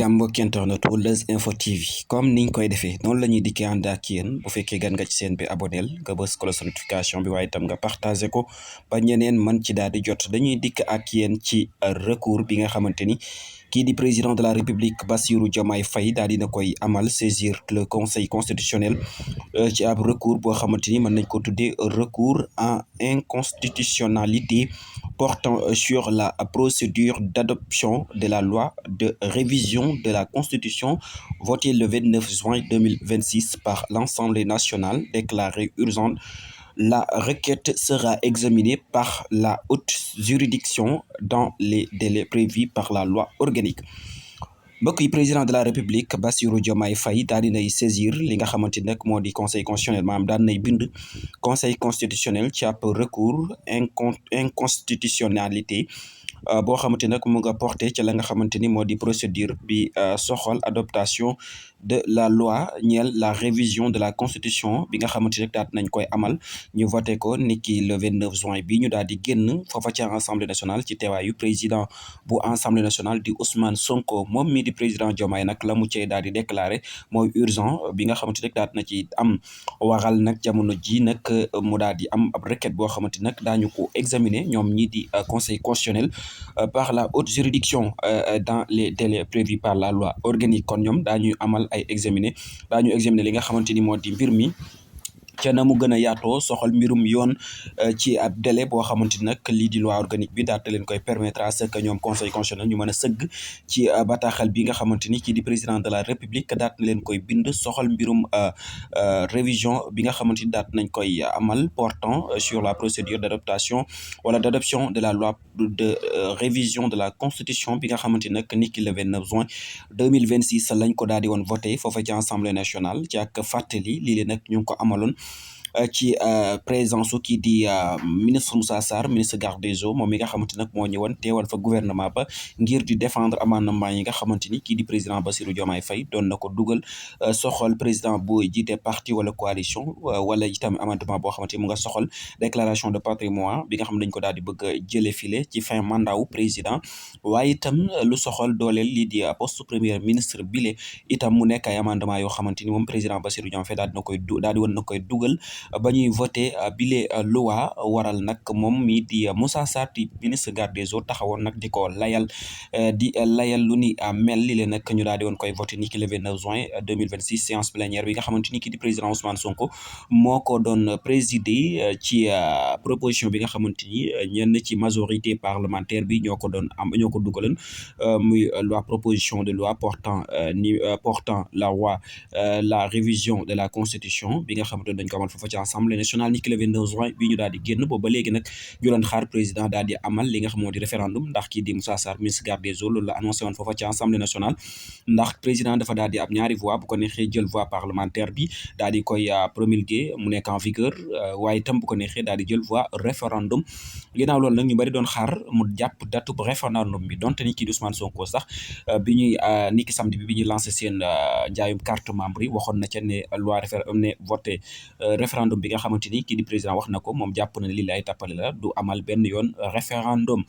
jàmm mbokki internet Leuz Info TV comme niñ koy defee noonu la ñuy dikkee ànd ak yéen bu fekkee gan nga ci seen bi aboneel nga bës cloche notification bi waaye itam nga partagé ko ba ñeneen man ci daal di jot dañuy dikk ak yéen ci recours bi nga xamante ni kii di président de la république Bassirou Diomaye Faye daal dina koy amal saisir le conseil constitutionnel ci ab recours boo xamante ni mën nañ ko tuddee recours en inconstitutionnalité portant sur la procédure d'adoption de la loi de révision de la Constitution votée le 29 juin 2026 par l'Assemblée nationale déclarée urgente. La requête sera examinée par la haute juridiction dans les délais prévus par la loi organique. mbokk yi président de la république Bassirou Diomaye Faye daal dinay saisir li nga xamante nag moo di conseil constitutionnel maanaam daan nay bind conseil constitutionnel ci ab recours inconstitutionnalité boo xamante nag mu nga porté ci la nga xamante ni moo di procédure bi soxal adoptation de la loi ñeel la révision de la constitution bi nga xamante nag daal nañ koy amal ñu voté ko niki le 29 juin bi ñu daal di génn foofa ci assemblée nationale ci teewaayu président bu assemblée nationale di Ousmane Sonko moom mi di président Diomaye nag la mu cee daal di déclaré mooy urgent bi nga xamante nag daal na ci am waral nag jamono ji nag mu daal di am ab requête boo xamante nag daañu ko examiner ñoom ñi di conseil constitutionnel par la haute juridiction dans les délais prévus par la loi organique kon ñoom daañuy amal ay examiner li nga xamante ni moo di mbir mi ca na mu gën a yaatoo soxal mbirum yoon ci ab délai boo xamante ni nag lii di loi organique bi daal leen koy permettre à ce que ñoom conseil constitutionnel ñu mën a sëgg ci bataaxal bi nga xamante ni kii di président de la république daal leen koy bind soxal mbirum révision bi nga xamante ni daal nañ koy amal portant sur la procédure d'adoption wala d'adoption de la loi de révision de la constitution bi nga xamante ni nag niki le 29 juin 2026 lañ ko daal di woon voté foofa ci assemblée nationale ci ak fàttali lii leen nag ñu ngi ko amaloon ci présence kii di ministre Moussa Sarr ministre garde des Sceaux moom mi nga xamante nag moo ñëwoon teewal fa gouvernement ba ngir di défendre amendement yi nga xamante ni kii di président Bassirou Diomaye Faye doon na ko dugal soxal président bu jiite parti wala coalition wala itam amendement boo xamante ni mu nga soxal déclaration de patrimoine bi nga xam ne dañ ko daal di bëgg a jële file ci fin mandat wu président waaye itam lu soxal dooleel lii di poste premier ministre bile itam mu nekk ay amendement yoo xamante ni moom président Bassirou Diomaye Faye daal di woon na koy dugal ba ñuy voté bile loi waral nag moom mi di Moussa Sarr di ministre garde des Sceaux taxawoon nag di ko layal lu ni mel li leen nag ñu daal di woon koy voté ni ki le 29 juin 2026 séance plénière bi nga xamante ni ki di président Ousmane Sonko moo ko doon présider ci proposition bi nga xamante ni ñenn ci majorité parlementaire bi ñoo ko dugaloon muy proposition de loi portant la révision de la constitution bi nga xamante ni dañ ko amal foofa ci assemblée nationale ni ki le 29 juin bi ñu daal di génn boobu ba léegi nag ñu doon xaar président daal di amal li nga xam moo di référendum ndax kii di Moussa Sarr ministre garde des Sceaux loolu la annoncé woon foofa ci assemblée nationale ndax président dafa daal di am ñaari voix bu ko neexee jël voix parlementaire bi daal di koy promulguer mu nekk en vigueur waaye itam bu ko neexee daal di jël voix référendum ginnaaw loolu nag ñu bari doon xaar mu jàpp datu référendum bi donte ni kii di Ousmane Sonko sax bi ñuy ni ki samedi bi ñuy lancé seen njaayum carte membre yi waxoon na ca ne voté référendum bi nga xamante ni kii di président wax na ko moom jàpp na ne lii lay tappale la du amal benn yoon référendum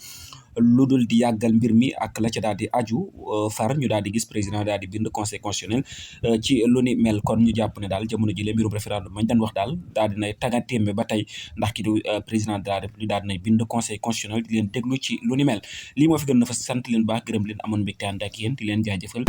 lu dul di yàggal mbir mi ak la ca daal di aju far ñu daal di gis président daal di bind conseil constitutionnel ci lu ni mel kon ñu jàpp ne daal jamono ji le mbirum référendum mañ daan wax daal di nay tagatémbe ba tey ndax ki di président de la république daal dinay bind conseil constitutionnel di leen déglu ci lu ni mel lii moo fi gën na fa sant leen baax gërëm leen amoon mbégte ànd ak yéen di leen jaajëfal